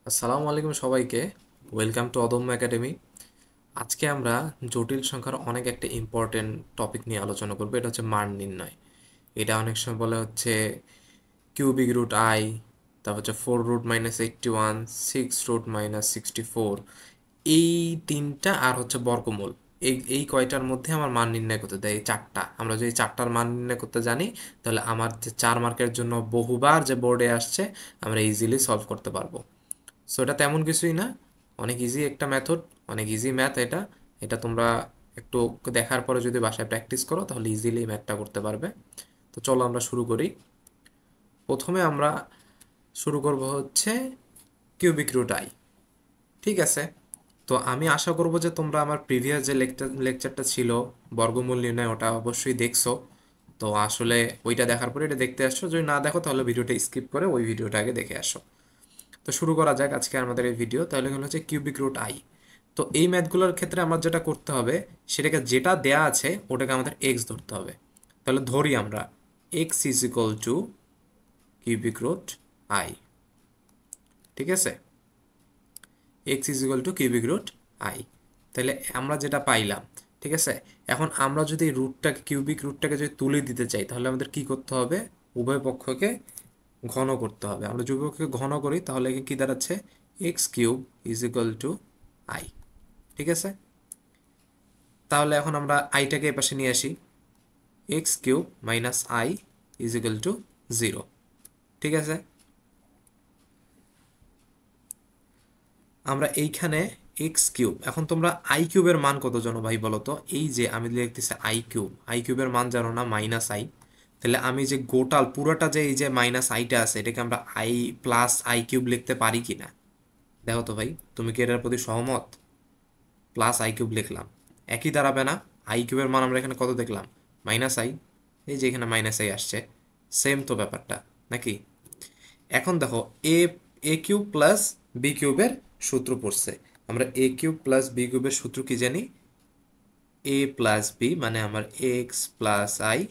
আসসালামু আলাইকুম সবাইকে। ওয়েলকাম টু অদম্য একাডেমি। আজকে আমরা জটিল সংখ্যার অনেক একটা ইম্পর্টেন্ট টপিক নিয়ে আলোচনা করবো। এটা হচ্ছে মান নির্ণয়। এটা অনেক সময় বলা হচ্ছে কিউবিক রুট আই, তারপর হচ্ছে 4√-81, 6√-64, এই তিনটা আর হচ্ছে বর্গমূল। এই কয়টার মধ্যে আমার মান নির্ণয় করতে দেয়, এই চারটা। আমরা যদি চারটার মান নির্ণয় করতে জানি তাহলে আমার যে 4 মার্কের জন্য বহুবার যে বোর্ডে আসছে আমরা ইজিলি সলভ করতে পারবো। সো এটা তেমন কিছুই না, অনেক ইজি একটা মেথড, অনেক ইজি ম্যাথ এটা। এটা তোমরা একটু দেখার পরে যদি বাসায় প্র্যাকটিস করো তাহলে ইজিলি ম্যাথটা করতে পারবে। তো চলো আমরা শুরু করি। প্রথমে আমরা শুরু করব হচ্ছে কিউবিক রুট আই। ঠিক আছে, তো আমি আশা করব যে তোমরা আমার প্রিভিয়াস যে লেকচারটা ছিল বর্গমূল নির্ণয়, ওটা অবশ্যই দেখছো। তো আসলে ওইটা দেখার পরে এটা দেখতে আসছো, যদি না দেখো তাহলে ভিডিওটা স্কিপ করে ওই ভিডিওটা আগে দেখে আসো। তো শুরু করা যাক আজকে আমাদের এই ভিডিও। তাহলে হলো হচ্ছে কিউবিক রুট আই। তো এই ম্যাথগুলোর ক্ষেত্রে আমার যেটা করতে হবে, সেটাকে যেটা দেয়া আছে ওটাকে আমাদের এক্স ধরতে হবে। তাহলে ধরি আমরা x is equal to cubic root i. ঠিক আছে, x is equal to cubic root i. তাহলে আমরা যেটা পাইলাম, ঠিক আছে। এখন আমরা যদি রুটটাকে, কিউবিক রুটটাকে যদি তুলে দিতে চাই তাহলে আমাদের কি করতে হবে? উভয় পক্ষকে ঘন করতে হবে। আমরা যদি উভয় পক্ষকে ঘন করি তাহলে কি দাঁড়াচ্ছে? X cube is equal two I. ঠিক আছে, তাহলে এখন আমরা আইটাকে এপাশে নিয়ে আসি। X cube minus I is equal two 0। ঠিক আছে, আমরা এইখানে এক্স কিউব, এখন তোমরা আই কিউবের মান কত জানো ভাই বলো তো? এই যে আমি লিখতেছি আই কিউব, আই কিউবের মান জানো না? Minus I. তাহলে আমি যে গোটাল পুরোটা যে এই যে মাইনাস আইটা আছে, এটাকে আমরা আই প্লাস আই কিউব লিখতে পারি কি না? দেখো তো ভাই, তুমি কি এটার প্রতি সহমত? প্লাস আই কিউব লিখলাম, একই দাঁড়াবে না? আই কিউবের মান আমরা এখানে কত দেখলাম? Minus I. এই যে এখানে মাইনাস আই আসছে, সেম তো ব্যাপারটা নাকি? এখন দেখো, এ এ কিউব প্লাস বি কিউবের সূত্র পড়ছে। আমরা এ কিউব প্লাস বি কিউবের সূত্র কি জানি? এ প্লাস বি মানে আমার X plus Y,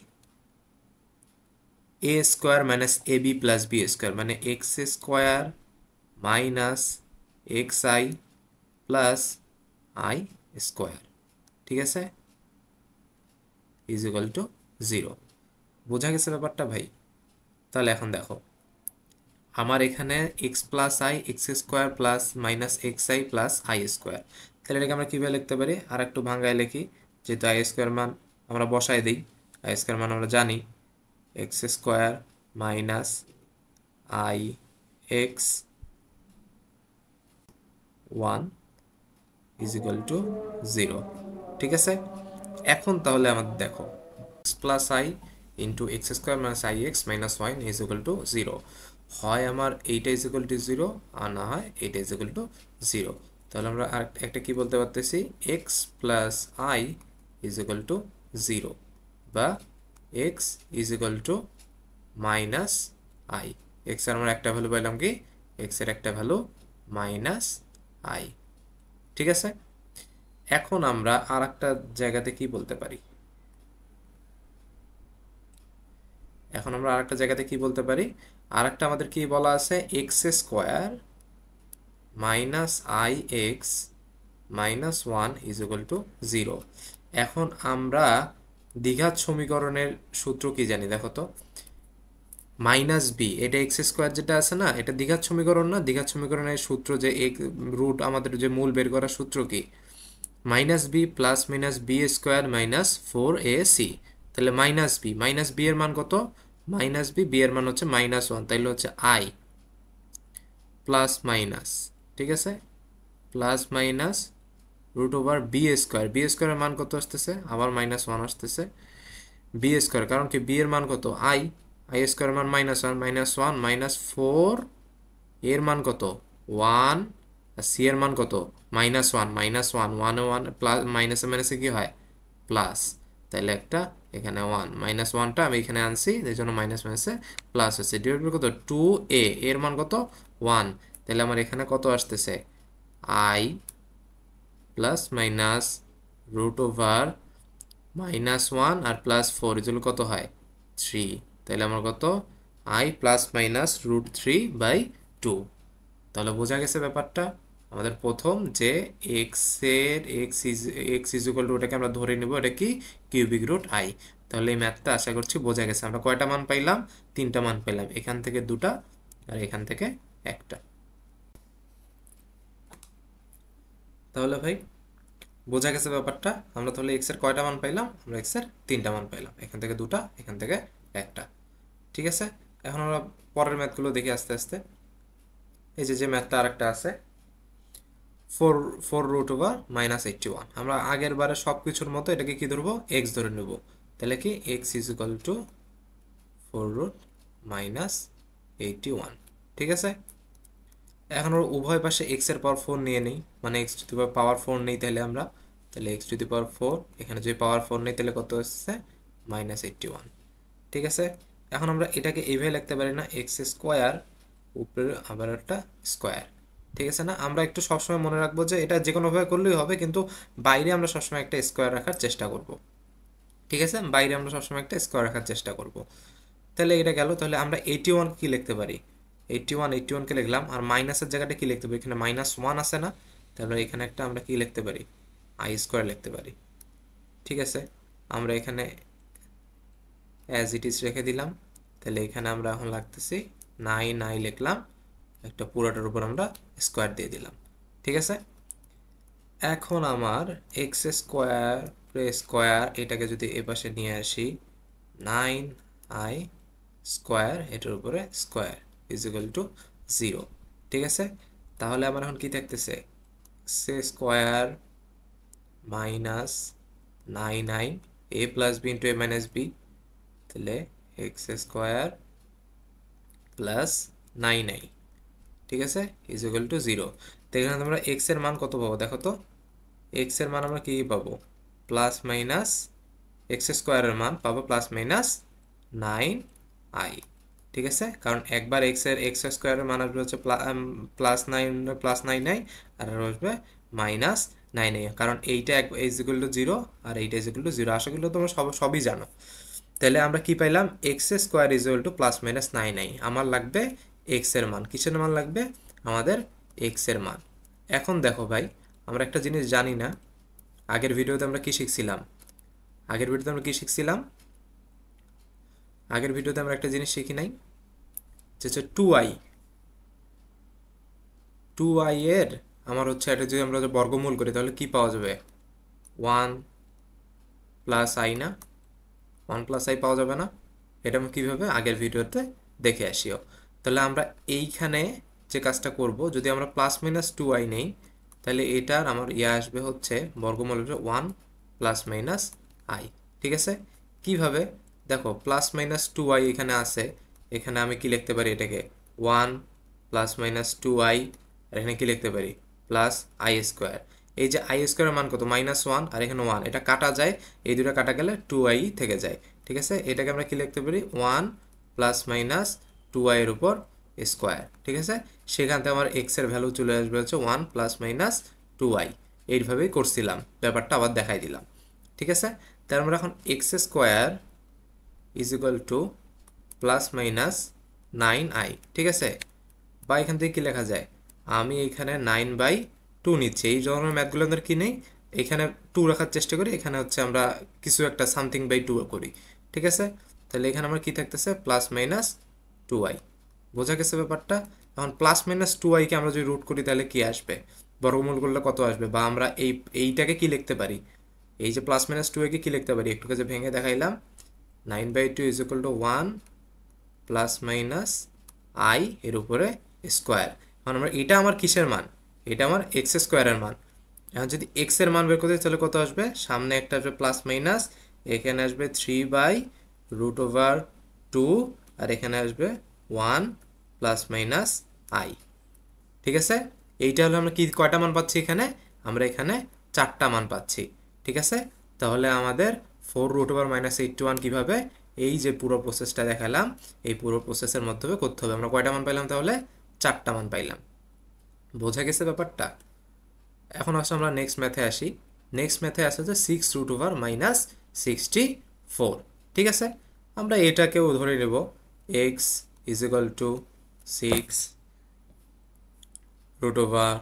A square minus A B plus B square মানে X square minus X Y plus Y square. ঠিক আছে, ইজ ইকুয়াল টু 0। বোঝা গেছে ব্যাপারটা ভাই? তাহলে এখন দেখো, আমার এখানে x plus I, x square plus minus X Y plus Y square. তাহলে এটাকে আমরা কীভাবে লিখতে পারি? আর একটু ভাঙ্গায় লিখি, যেহেতু আই স্কোয়ার মান আমরা বসাই দিই। আই স্কোয়ার মান আমরা জানি x square minus I x 1 is equal two 0। ঠিক আছে, এখন তাহলে আমাদের দেখো, x plus I into x square minus I x minus 1 is equal two 0। হয় আমার এইটা ইজ ইকুয়াল টু 0, আর না হয় এইটা ইজ ইকুয়াল টু 0। তাহলে আমরা আর একটা কি বলতে পারতেছি? X plus I is equal two 0, বা x is equal two minus I. X এর আমরা একটা ভ্যালু পাইলাম কি? এক্স এর একটা ভ্যালু মাইনাস আই। ঠিক আছে, এখন আমরা আর একটা জায়গাতে কি বলতে পারি? এখন আমরা আরেকটা জায়গাতে কি বলতে পারি? আরেকটা আমাদের কি বলা আছে? X square minus I x minus 1 is equal two 0। এখন আমরা দ্বিঘাত সমীকরণের সূত্র কি জানি দেখো তো? মাইনাস বি, এটা এক্স স্কোয়ার যেটা আছে না, এটা দ্বিঘাত সমীকরণ না? দ্বিঘাত সমীকরণের সূত্র যে এক রুট, আমাদের যে মূল বের করার সূত্র কি? Minus b plus minus b square minus 4ac। তাহলে মাইনাস বি এর মান কত? মাইনাস বি এর মান হচ্ছে -1, তাইলে হচ্ছে আই প্লাস মাইনাস, ঠিক আছে, plus minus root over b স্কোয়ারের মান কত আসতেছে? আবার -1 আসতেছে। বি স্কোয়ার, কারণ কি বি এর মান কত? আই স্কোয়ারের মান -1, -1 -4 এর মান কত? 1। আর সি এর মান কত? -1, -1 প্লাস মাইনাসে মাইনাসে কি হয়? প্লাস। তাহলে একটা এখানে 1, -1টা আমি এখানে আনছি, এই জন্য মাইনাস মাইনাসে প্লাস হচ্ছে। ডিভাইড কত? 2a, এর মান কত? 1। তাহলে আমার এখানে কত আসতেছে? I plus minus root over -1 আর +4 এগুলো কত হয়? 3। তাহলে আমার কত? I plus minus √3/2। তাহলে বোঝা গেছে ব্যাপারটা। আমাদের প্রথম যে এক্স এর এক্স ইজ ইকুয়াল টু, ওটাকে আমরা ধরে নিব এটা কি কিউবিক রুট আই। তাহলে এই ম্যাথটা আশা করছি বোঝা গেছে। আমরা কয়টা মান পাইলাম? 3টা মান পাইলাম, এখান থেকে 2টা আর এখান থেকে 1টা। তাহলে ভাই বোঝা গেছে ব্যাপারটা। আমরা তাহলে এক্স এর কয়টা মান পাইলাম? আমরা এক্স এর 3টা মান পাইলাম, এখান থেকে 2টা, এখান থেকে 1টা। ঠিক আছে, এখন আমরা পরের ম্যাথগুলো দেখি আস্তে আস্তে। এই যে ম্যাথটা আরেকটা আছে, ফোর ফোর রুট ওভার -81। আমরা আগের বারে সব কিছুর মতো এটাকে কি ধরবো? এক্স ধরে নেব। তাহলে কি এক্স ইজ ইকাল টু 4√-81। ঠিক আছে, এখন ওর উভয় পাশে এক্স এর পাওয়ার 4 নিয়ে নিই, মানে এক্স টু দি পাওয়ার 4 নেই তাহলে আমরা, তাহলে এক্স টু দি পাওয়ার 4, এখানে যদি পাওয়ার 4 নেই তাহলে কত আসছে? -81। ঠিক আছে, এখন আমরা এটাকে এইভাবে লিখতে পারি না, এক্স স্কোয়ার উপরে আবার একটা স্কোয়ার। ঠিক আছে না? আমরা একটু সবসময় মনে রাখবো যে এটা যে কোনোভাবে করলেই হবে, কিন্তু বাইরে আমরা সবসময় একটা স্কোয়ার রাখার চেষ্টা করব। ঠিক আছে, বাইরে আমরা সবসময় একটা স্কোয়ার রাখার চেষ্টা করব। তাহলে এটা গেল। তাহলে আমরা 81 কি লিখতে পারি? 81কে লিখলাম, আর মাইনাসের জায়গাটা কি লিখতে পারি? এখানে -1 আছে না? তাহলে এখানে একটা আমরা কি লিখতে পারি? আই স্কোয়ার লিখতে পারি। ঠিক আছে, আমরা এখানে অ্যাজ ইট ইজ রেখে দিলাম। তাহলে এখানে আমরা এখন লাগতেছি 9i লিখলাম, একটা পুরোটার উপর আমরা স্কোয়ার দিয়ে দিলাম। ঠিক আছে, এখন আমার এক্স স্কোয়ার স্কোয়ার এটাকে যদি এ পাশে নিয়ে আসি, 9i স্কোয়ার এটার উপরে স্কোয়ার ইজ ইকুয়াল টু 0। ঠিক আছে, তাহলে আমার এখন কি থাকতেছে? X square -9i a plus b into a minus b, তাহলে এক্স স্কোয়ার প্লাস 9i, ঠিক আছে, ইজ ইকুয়াল টু 0। তো এখানে তোমরা এক্স এর মান কত পাবো দেখো তো? এক্স এর মান আমরা কি পাবো? প্লাস মাইনাস এক্স স্কোয়ারের মান পাবো +9i। ঠিক আছে, কারণ একবার এক্স স্কোয়ারের মান আসবে হচ্ছে +9i, আর আসবে -9i, কারণ এইটা ইজ ইকুয়াল টু 0 আর এইটা ইজ ইকুয়াল টু 0। আশা করি তোমরা সবই জানো। তাহলে আমরা কি পাইলাম? X square is equal two +-9i। আমার লাগবে এক্স এর মান। কিসের মান লাগবে? আমাদের এক্স এর মান। এখন দেখো ভাই, আমরা একটা জিনিস জানি না, আগের ভিডিওতে আমরা কি শিখছিলাম? আগের ভিডিওতে আমরা কি শিখছিলাম? আগের ভিডিওতে আমরা একটা জিনিস শিখি নাই, যে হচ্ছে 2i এর আমার হচ্ছে এটা যদি আমরা বর্গমূল করি তাহলে কি পাওয়া যাবে? 1 প্লাস আই না? 1 প্লাস আই পাওয়া যাবে না? এটা আমি কীভাবে আগের ভিডিওতে দেখে আসিও। তাহলে আমরা এইখানে যে কাজটা করব, যদি আমরা +-2i নেই তাহলে এটার আমার আসবে হচ্ছে বর্গমূল হবে 1 +-i। ঠিক আছে, কিভাবে? দেখো +-2i এখানে আছে, এখানে আমি কি লিখতে পারি? এটাকে 1 +-2i, আর এখানে কি লিখতে পারি? +i square. এই যে আই স্কোয়ারের মান কত? -1, আর এখানে 1, এটা কাটা যায়, এই দুটো কাটা গেলে 2i থেকে যায়। ঠিক আছে, এটাকে আমরা কি লিখতে পারি? 1 +-2i এর উপর স্কোয়ার। ঠিক আছে, সেখান থেকে আমার এক্স এর ভ্যালু চলে আসবে হচ্ছে 1 +-2i। এইভাবেই করছিলাম, ব্যাপারটা আবার দেখাই দিলাম। ঠিক আছে, তার আমরা এখন x square is equal two +-9i। ঠিক আছে, বা এখান থেকে কি লেখা যায়? আমি এখানে 9/2 নিচ্ছি। এই ধরনের ম্যাথগুলো আমাদের কি নেই, এখানে 2 রাখার চেষ্টা করি, এখানে হচ্ছে আমরা কিছু একটা সামথিং/2 করি। ঠিক আছে, তাহলে এখানে আমার কি থাকতেছে? +-2i। বোঝা গেছে ব্যাপারটা? এখন +-2i কে আমরা যদি রুট করি তাহলে কি আসবে? বর্গমূল করলে কত আসবে? বা আমরা এইটাকে কি লিখতে পারি? এই যে +-2i কে কি লিখতে পারি? একটু কাছে ভেঙে দেখাইলাম, 9/2 ইজ ইকুয়াল টু 1 +-i এর উপরে স্কোয়ার। এখন আমরা এটা আমার কিসের মান? এটা আমার এক্স স্কোয়ারের মান। এখন যদি এক্স এর মান বের করতে তাহলে কত আসবে? সামনে একটা আসবে প্লাস মাইনাস, এখানে আসবে 3/√2, আর এখানে আসবে 1 +-i। ঠিক আছে, এইটা হলো আমরা কি কয়টা মান পাচ্ছি এখানে? আমরা এখানে 4টা মান পাচ্ছি। ঠিক আছে, তাহলে আমাদের 4√-81 কিভাবে? এই যে পুরো প্রসেসটা দেখালাম, এই পুরো প্রসেসের মাধ্যমে করতে হবে। আমরা কয়টা মান পাইলাম তাহলে? 4টা মান পাইলাম। বোঝা গেছে ব্যাপারটা? এখন আসলে আমরা নেক্সট ম্যাথে আসি। নেক্সট ম্যাথে আসে হচ্ছে 6√64। ঠিক আছে, আমরা এটাকেও ধরে নেব x is equal to 6 root over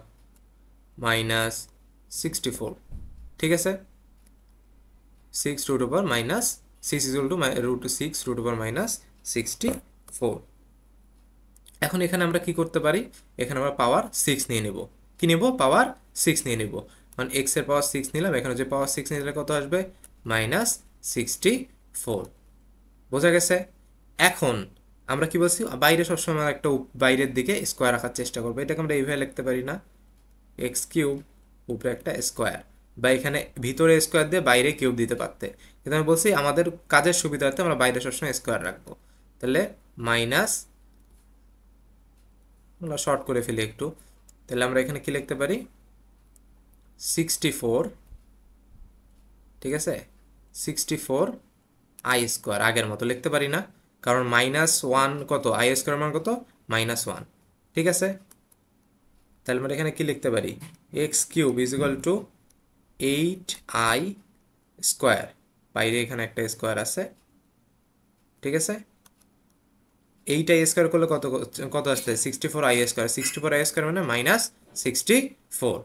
minus 64, ঠিক আছে? 6 root over minus 6 equal to root 6 root over minus 64। এখন এখানে আমরা কি করতে পারি, এখানে আমরা পাওয়ার 6 নিয়ে নেব। কি নেব? পাওয়ার 6 নিয়ে নেব। মানে এক্স এর পাওয়ার 6 নিলাম, এখানে যে পাওয়ার 6 নিলে কত আসবে? মাইনাস 64। বোঝা গেছে? এখন আমরা কি বলছি, বাইরে সবসময় একটা বাইরের দিকে স্কোয়ার রাখার চেষ্টা করবো। এটাকে আমরা এইভাবে লিখতে পারি না, এক্স কিউব উপরে একটা স্কোয়ার, বা এখানে ভিতরে স্কোয়ার দিয়ে বাইরে কিউব দিতে পারতে, কিন্তু আমি বলছি আমাদের কাজের সুবিধার্থে আমরা বাইরে সবসময় স্কোয়ার রাখবো। তাহলে মাইনাস, আমরা শর্ট করে ফেলি একটু, তাহলে আমরা এখানে কি লিখতে পারি? 64, ঠিক আছে? 64 আই স্কোয়ার, আগের মতো লিখতে পারি না, কারণ মাইনাস ওয়ান কত, আই স্কোয়ার মান কত? -1, ঠিক আছে? তাহলে আমরা এখানে কি লিখতে পারি? X cube is equal two 8i square, বাইরে এখানে একটা স্কোয়ার আছে, ঠিক আছে? 8i স্কোয়ার করলে কত কত আসছে? 64i স্কোয়ার, 64i স্কোয়ার মানে -64।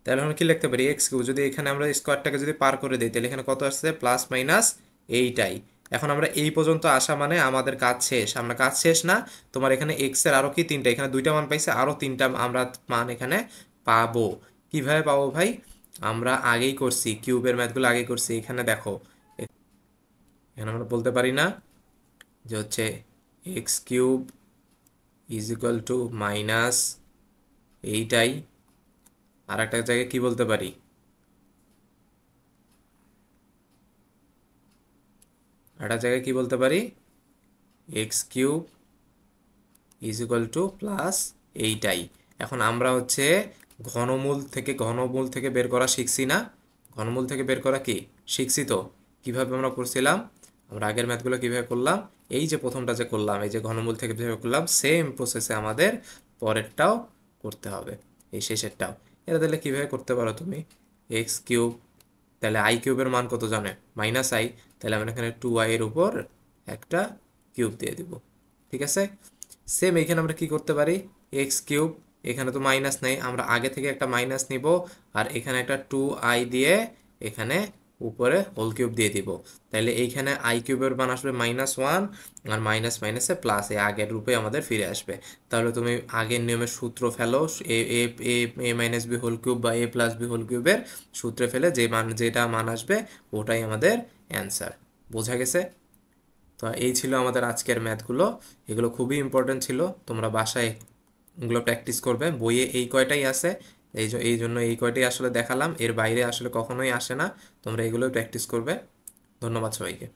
তাহলে আমরা কি লিখতে পারি? এক্স কিউব, যদি এখানে আমরা স্কোয়ারটাকে যদি পার করে দিই তাহলে এখানে কত আসছে? +-8i। এখন আমরা এই পর্যন্ত আসা মানে আমাদের কাজ শেষ। আমরা কাজ শেষ না, তোমার এখানে এক্স এর আরো কি তিনটা, এখানে দুইটা মান পাইছে, আরো তিনটা আমরা মান এখানে পাবো। কিভাবে পাবো ভাই? আমরা আগেই করছি, কিউবের ম্যাথগুলো আগেই করছি। এখানে দেখো, এখানে আমরা বলতে পারি না যে হচ্ছে x cube is equal two -8i, আর একটা জায়গায় কি বলতে পারি? একটা জায়গায় কি বলতে পারি? X cube is equal two +8i। এখন আমরা হচ্ছে ঘনমূল থেকে বের করা শিখছি না? ঘনমূল থেকে বের করা কি শিখছি তো? কিভাবে আমরা করছিলাম? আমরা আগের ম্যাথগুলো কিভাবে করলাম? এই যে প্রথমটা যে করলাম, এই যে ঘনমূল থেকে কিভাবে করলাম, সেম প্রসেসে আমাদের পরেরটাও করতে হবে, এই শেষেরটাও। এটা তাহলে কিভাবে করতে পারো তুমি? এক্স কিউব, তাহলে আই কিউবের মান কত জানে? -i, তাহলে আমরা এখানে 2i এর উপর একটা কিউব দিয়ে দিব, ঠিক আছে? সেম এখানে আমরা কি করতে পারি? এক্স কিউব, এখানে তো মাইনাস নেই, আমরা আগে থেকে একটা মাইনাস নিব, আর এখানে একটা 2i দিয়ে এখানে উপরে হোল কিউব দিয়ে দিব। তাহলে এইখানে আই কিউবের মান আসবে -1, আর মাইনাস মাইনাসে প্লাস, এই আগের রূপে আমাদের ফিরে আসবে। তাহলে তুমি আগের নিয়মের সূত্র ফেলো, এ এ এ এ মাইনাস বি হোল কিউব বা a+b হোল কিউবের সূত্রে ফেলে যে মান, যেটা মান আসবে ওটাই আমাদের অ্যান্সার। বোঝা গেছে? তো এই ছিল আমাদের আজকের ম্যাথগুলো। এগুলো খুবই ইম্পর্টেন্ট ছিল, তোমরা বাসায় এগুলো প্র্যাকটিস করবে। বইয়ে এই কয়টাই আছে, এই জন্য এই কয়টাই আসলে দেখালাম, এর বাইরে আসলে কখনোই আসে না। তোমরা এগুলোই প্র্যাকটিস করবে। ধন্যবাদ সবাইকে।